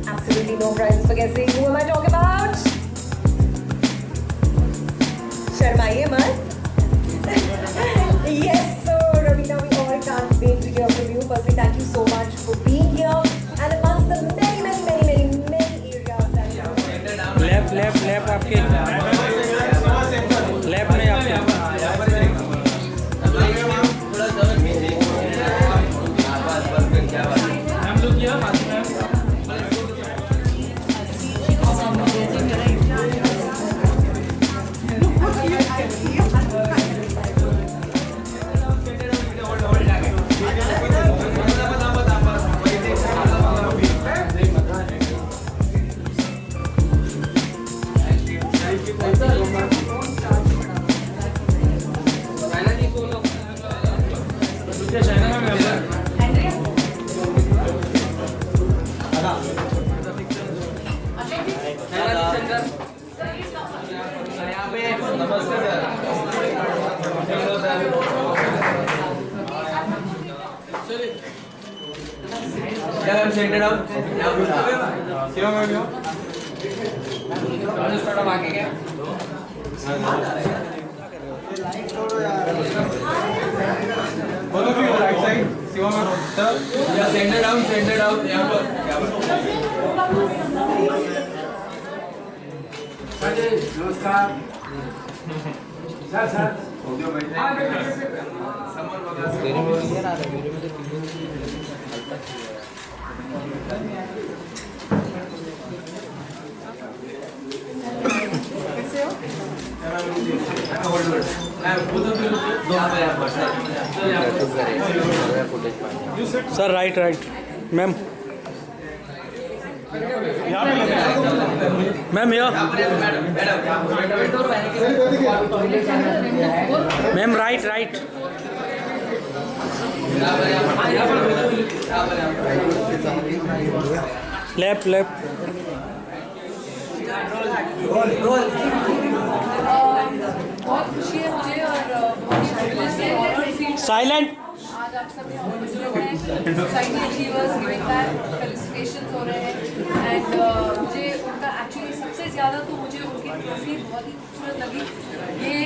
Absolutely no prizes for guessing. Who am I talking about? शर्माइए मत. Yes, so Ravina, we all can't wait to hear from you. Firstly, thank you so much for being here. And amongst the many areas that you left आपके left में आपके sir right ma'am ma'am ma'am right left बहुत खुशी है मुझे और silent आज आप सभी society achievers giving back felicitations हो रहे हैं एंड मुझे उनका एक्चुअली सबसे ज़्यादा तो मुझे उनकी ट्रॉफी बहुत ही खूबसूरत लगी. ये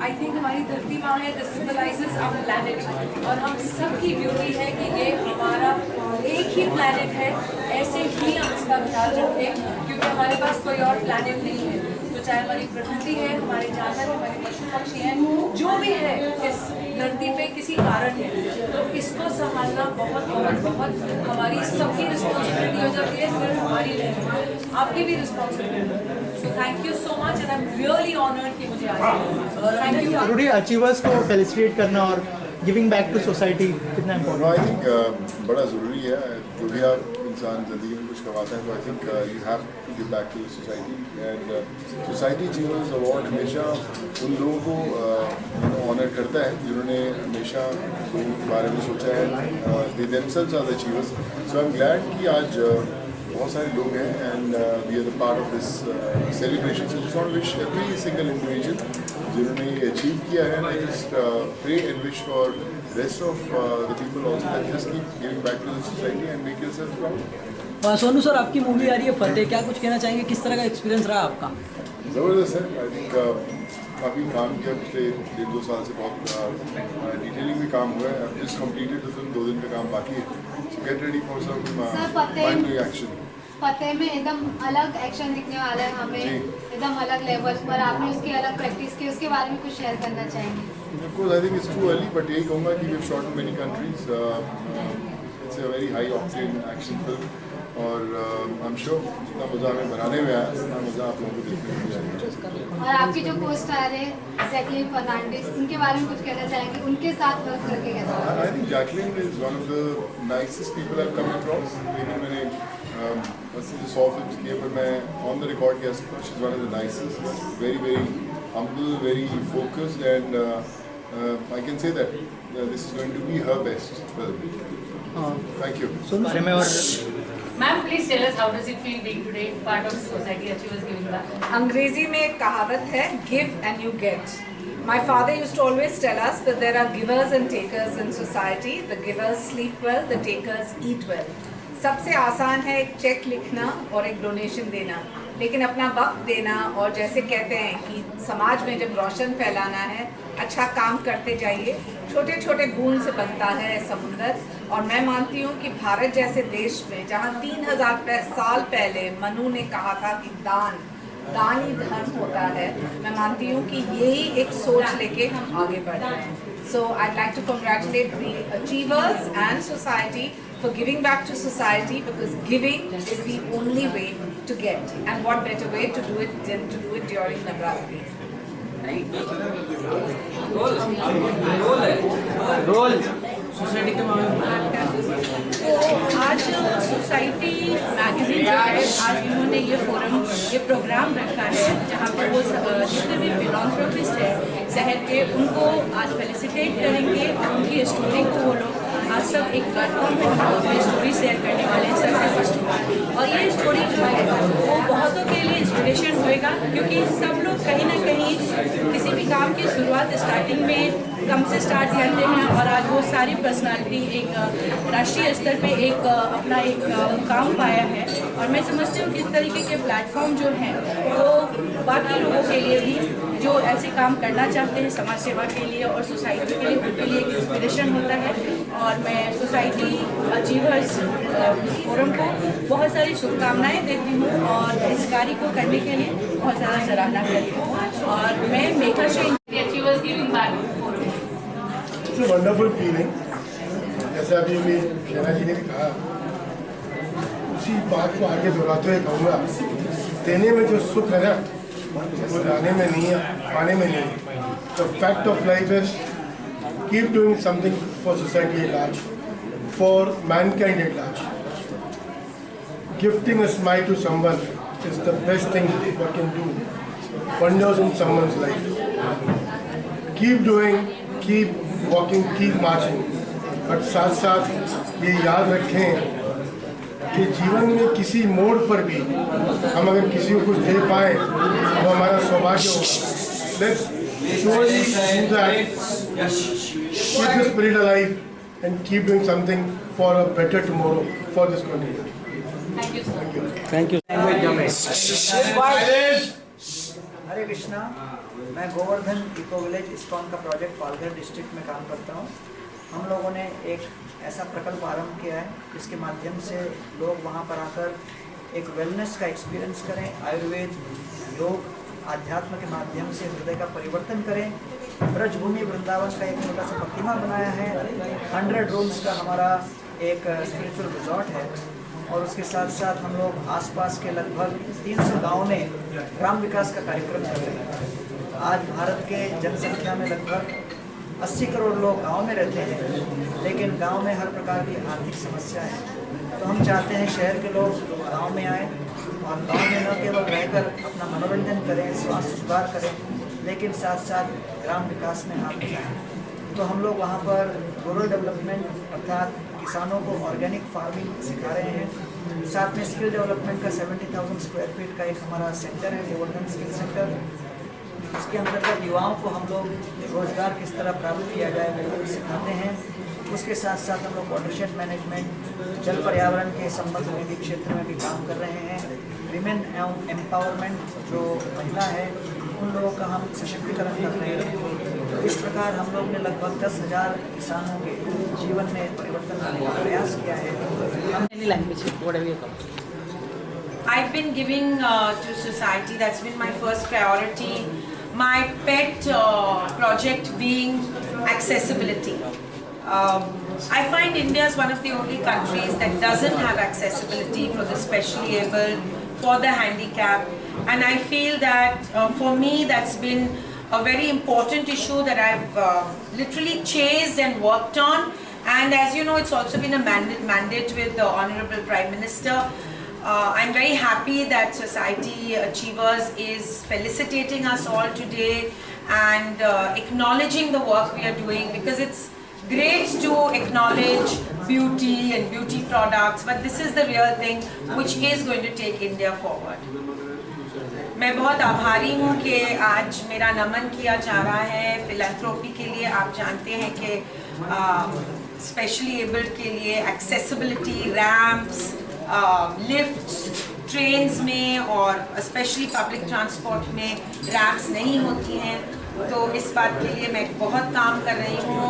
आई थिंक हमारी धरती माँ है, दिस सिंबलाइजेस आवर प्लैनेट और हम सबकी ब्यूटी है कि ये हमारा एक ही प्लैनेट है. ऐसे ही हम इसका ख्याल रखें क्योंकि हमारे पास कोई और प्लैनेट नहीं है. चाहे हमारी प्रकृति है, हमारे जानवर, हमारे पशु पक्षी हैं, जो भी है इस धरती पे किसी कारण है, तो इसको संभालना बहुत हमारी सबकी रिस्पॉन्सिबिलिटी हो जाती है. सिर्फ हमारी नहीं, आपकी भी responsibility. So thank you so much and I am really honoured कि मुझे आज थैंक यू. रूडी, अचीवर्स को फेलिसिटेट करना और गिविंग बैक टू सोसाइटी कितना इम्पोर्टेंट? आई थिंक बड़ा ज़रूरी है. जो भी आप इंसान ज़िंदगी में कुछ कमाता है तो I think you have to give back to society. And society achievers award हमेशा उन लोगों को ऑनर करता है जिन्होंने हमेशा लोगों के बारे में सोचा है. They themselves are the achievers. So I am glad कि आज बहुत सारे लोग हैं and we are the part of this celebration. So just want to wish every single individual जिन्होंने ये अचीव किया है. I just pray and wish for rest of the people also that just keep giving back to the society and make yourself proud. Sonu sir, आपकी movie आ रही है फतेह, क्या कुछ कहना चाहेंगे? किस तरह का एक्सपीरियंस रहा आपका? ज़बरदस्त है. आई थिंक काफ़ी काम किया पिछले 1.5-2 साल से. बहुत डिटेलिंग में काम हुआ है. Just completed the film. 2 दिन का काम बाकी है. So get ready for some mind action. Fateh में एकदम अलग एक्शन दिखने वाला है हमें, एकदम अलग लेवल पर. आपने उसकी अलग प्रैक्टिस की, उसके बारे में कुछ शेयर करना चाहेंगे? Of course, I think it's too early, but यही कहूँगा कि we've shot in many countries. It's a very high octane action film. और I'm sure जितना मज़ा हमें बनाने में आया उतना मज़ा आप लोगों को देखने में आएगा. और आपके जो को स्टार है जैकलीन फर्नांडिस, उनके बारे में कुछ कहना चाहेंगे? उनके साथ वर्क करके कैसा? I think Jacqueline is one of the nicest people I've come across. लेकिन मैंने बस मुझे 100 फिल्म्स किए, पर मैं ऑन द रिकॉर्ड कह सकता हूँ she is one of the nicest, very humble, very focused, and I can say that this is going to be her best film. Thank you. सुन बारे में और Ma'am, please tell us how does it feel being today part of Society Achievers Giving Back? अंग्रेजी में एक कहावत है, give and you get. My father used to always tell us that there are givers and takers in society. The givers sleep well, the takers eat well. सबसे आसान है एक check लिखना और एक डोनेशन देना, लेकिन अपना वक्त देना और जैसे कहते हैं कि समाज में जब रोशन फैलाना है, अच्छा काम करते जाइए, छोटे छोटे बूंद से बनता है समुंदर। और मैं मानती हूँ कि भारत जैसे देश में जहाँ 3000 साल पहले मनु ने कहा था कि दान ही धर्म होता है, मैं मानती हूँ कि यही एक सोच लेके हम आगे बढ़ रहे हैं। So I'd like to congratulate the achievers and society for giving back to society, because giving is the only way to get, and what better way to do it than to do it during Navratri. Role society के मामले तो आज society magazine जो है, आज इन्होंने ये programme रखा है जहाँ पर वो जितने भी फिलॉन्थ्रोपिस्ट है शहर के, उनको आज फेलिसिटेट करेंगे और उनकी स्टोरी को वो लोग आज सब एक प्लेटफॉर्म पे अपनी स्टोरी शेयर करने वाले हैं सक्सेस स्टोरी। और ये स्टोरी जो है वो बहुतों के लिए इंस्पिरेशन होएगा, क्योंकि सब लोग कहीं ना कहीं किसी भी काम की शुरुआत स्टार्टिंग में कम से स्टार्ट करते हैं, और आज वो सारी पर्सनालिटी एक राष्ट्रीय स्तर पे एक अपना एक काम पाया है। और मैं समझती हूँ कि इस तरीके के प्लेटफॉर्म जो हैं वो बाकी लोगों के लिए भी जो ऐसे काम करना चाहते हैं समाज सेवा के लिए और सोसाइटी के लिए, उनके लिए एक इंस्पिरेशन होता है। और मैं सोसाइटी अचीवर्स फोरम को बहुत सारी शुभकामनाएं देती हूँ और इस कार्य को करने के लिए बहुत ज़्यादा सराहना करती हूँ। और मैं Megha Singh Achievers Giving Back. It's a wonderful feeling. जैसे अभी भी शेना जी ने भी कहा, उसी बात को आगे दोहराते हुए कहूँगा, देने में जो सुख है ना वो लाने में नहीं है, पाने में नहीं है। The fact of life is keep doing something for society at large, for mankind at large. Gifting a smile to someone is the best thing we can do wonders in someone's life. Keep doing, keep walking, keep marching, but साथ साथ ये याद रखें कि जीवन में किसी मोड़ पर भी हम अगर किसी को कुछ दे पाए तो हमारा सौभाग्य होगा। Let's surely do that, keep the spirit alive and keep doing something for a better tomorrow for this country. Thank you, sir. Thank you. हरे कृष्णा। मैं गोवर्धन इको विलेज इस्कॉन का प्रोजेक्ट पालघर डिस्ट्रिक्ट में काम करता हूँ। हम लोगों ने एक ऐसा प्रकल्प आरंभ किया है जिसके माध्यम से लोग वहाँ पर आकर एक वेलनेस का एक्सपीरियंस करें, आयुर्वेद, योग, आध्यात्म के माध्यम से हृदय का परिवर्तन करें। ब्रजभूमि वृंदावन का एक छोटा सा प्रतिमा बनाया है। 100 रूम्स का हमारा एक स्पिरिचुअल रिजॉर्ट है, और उसके साथ साथ हम लोग आसपास के लगभग 300 गाँव में ग्राम विकास का कार्यक्रम कर रहे हैं। आज भारत के जनसंख्या में लगभग 80 करोड़ लोग गांव में रहते हैं, लेकिन गांव में हर प्रकार की आर्थिक समस्या है। तो हम चाहते हैं शहर के लोग गांव में आएँ और गांव में न केवल रहकर अपना मनोरंजन करें, स्वास्थ्य सुधार करें, लेकिन साथ साथ ग्राम विकास में हाथ मिलाएँ। तो हम लोग वहाँ पर रूरल डेवलपमेंट अर्थात किसानों को ऑर्गेनिक फार्मिंग सिखा रहे हैं। साथ में स्किल डेवलपमेंट का 70,000 स्क्वायर फीट का एक हमारा सेंटर है, गोवर्धन स्किल सेंटर। इसके अंतर्गत युवाओं को हम लोग रोजगार किस तरह प्राप्त किया जाए वो भी सिखाते हैं। उसके साथ साथ हम लोग वाटरशेड मैनेजमेंट, जल पर्यावरण के संबंध में भी क्षेत्र में भी काम कर रहे हैं। विमेन एम्पावरमेंट, जो महिला है उन लोगों का हम सशक्तिकरण कर रहे हैं। तो इस प्रकार हम लोग ने लगभग 10,000 किसानों के जीवन में परिवर्तन लाने का प्रयास किया है। I've been giving to society. That's been my first priority. My pet project being accessibility. I find India is one of the only countries that doesn't have accessibility for the specially able, for the handicapped, and I feel that for me that's been a very important issue that I've literally chased and worked on. And as you know, it's also been a mandate with the Honorable Prime Minister. I'm very happy that Society Achievers is felicitating us all today and acknowledging the work we are doing, because it's great to acknowledge beauty and beauty products, but this is the real thing which is going to take India forward. मैं बहुत आभारी हूँ कि आज मेरा नमन किया जा रहा है फिलैंथ्रोपी के लिए। आप जानते हैं कि स्पेशली एबल्ड के लिए एक्सेसिबिलिटी, रैम्प्स, लिफ्ट्स, ट्रेन्स में और स्पेशली पब्लिक ट्रांसपोर्ट में रैम्प्स नहीं होती हैं, तो इस बात के लिए मैं बहुत काम कर रही हूँ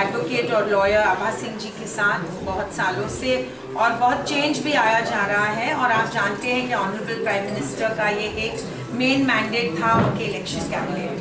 एडवोकेट और लॉयर आभा सिंह जी के साथ बहुत सालों से, और बहुत चेंज भी आया जा रहा है। और आप जानते हैं कि ऑनरेबल प्राइम मिनिस्टर का ये एक मेन मैंडेट था उनके election campaign.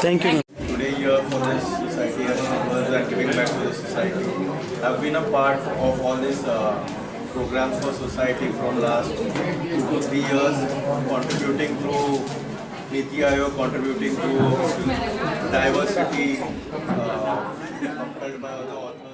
Thank you. Today here for this society achievers and giving back to the society. I've been a part of all these programs for society from last 2 to 3 years, contributing to Niti Aayog, contributing to diversity, upheld by other authors.